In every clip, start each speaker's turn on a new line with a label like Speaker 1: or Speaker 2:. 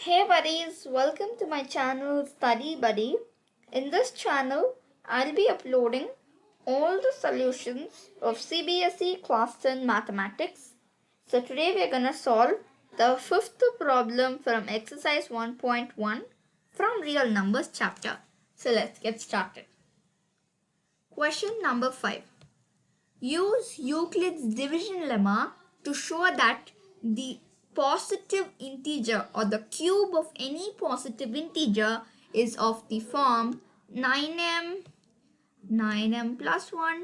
Speaker 1: Hey buddies, welcome to my channel Study Buddy. In this channel, I'll be uploading all the solutions of CBSE Class 10 Mathematics. So today we're going to solve the fifth problem from exercise 1.1 from Real Numbers chapter. So let's get started. Question number 5. Use Euclid's division lemma to show that the positive integer or the cube of any positive integer is of the form 9m, 9m plus 1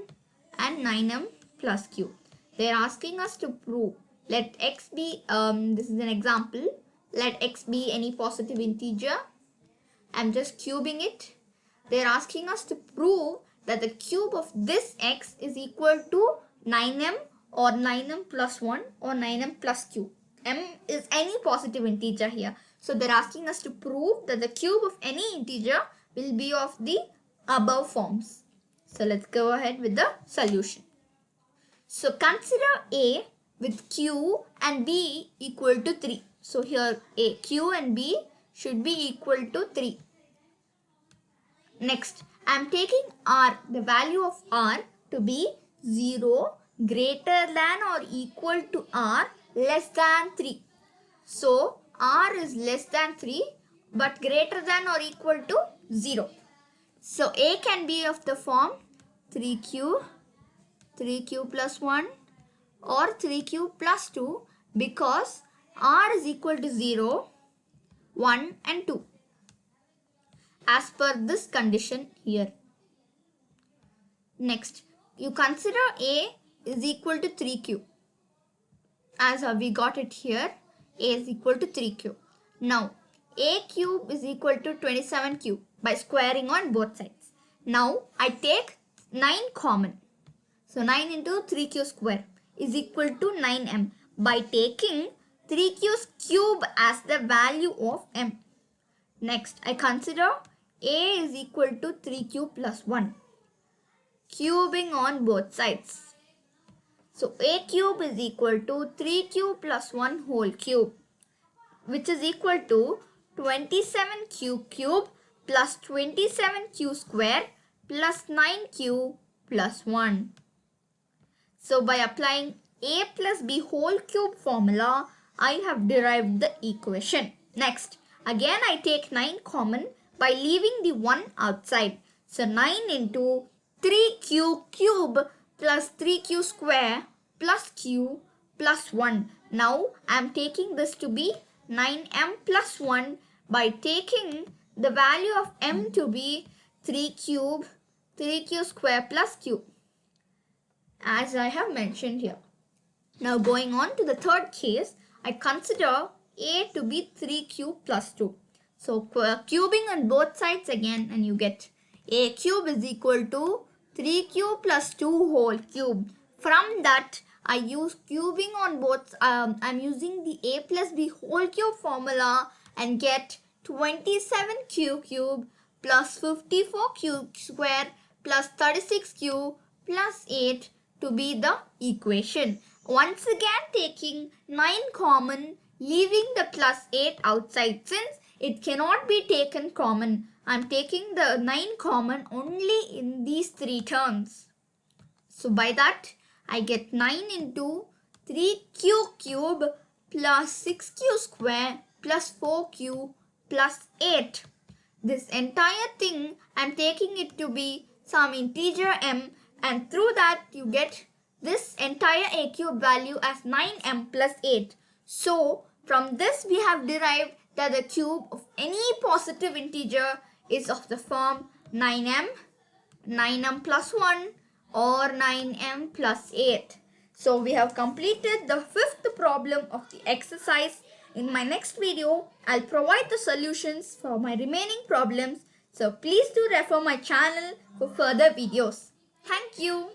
Speaker 1: and 9m plus q. They are asking us to prove, let x be, this is an example, let x be any positive integer. I'm just cubing it. They are asking us to prove that the cube of this x is equal to 9m or 9m plus 1 or 9m plus q. M is any positive integer here. So they're asking us to prove that the cube of any integer will be of the above forms. So let's go ahead with the solution. So consider A with Q and B equal to 3. So here A, Q and B should be equal to 3. Next, I am taking R, the value of R to be 0, greater than or equal to R, less than 3. So, R is less than 3 but greater than or equal to 0. So, A can be of the form 3Q plus 1 or 3Q plus 2 because R is equal to 0, 1 and 2. As per this condition here. Next, you consider A is equal to 3Q. As we got it here, A is equal to 3Q. Now, A cube is equal to 27Q by squaring on both sides. Now, I take 9 common. So, 9 into 3Q square is equal to 9M by taking 3Q's cube as the value of M. Next, I consider A is equal to 3Q plus 1. Cubing on both sides. So, A cube is equal to 3Q plus 1 whole cube, which is equal to 27Q cube plus 27Q square plus 9Q plus 1. So, by applying A plus B whole cube formula, I have derived the equation. Next, again I take 9 common by leaving the 1 outside. So 9 into 3Q cube plus 3Q square plus Q plus 1. Now I am taking this to be 9M plus 1 by taking the value of M to be 3Q square plus Q, as I have mentioned here. Now going on to the third case, I consider A to be 3Q plus 2. So cubing on both sides again and you get A cube is equal to 3Q plus 2 whole cube. From that I use cubing on both, I'm using the A plus B whole cube formula and get 27Q cube plus 54Q square plus 36Q plus 8 to be the equation. Once again taking 9 common, leaving the plus 8 outside since it cannot be taken common. I am taking the 9 common only in these 3 terms. So by that I get 9 into 3Q cube plus 6Q square plus 4Q plus 8. This entire thing I am taking it to be some integer M, and through that you get this entire A cube value as 9M plus 8. So from this we have derived that the cube of any positive integer is of the form 9m, 9m plus 1 or 9m plus 8. So we have completed the fifth problem of the exercise. In my next video, I'll provide the solutions for my remaining problems. So please do refer my channel for further videos. Thank you.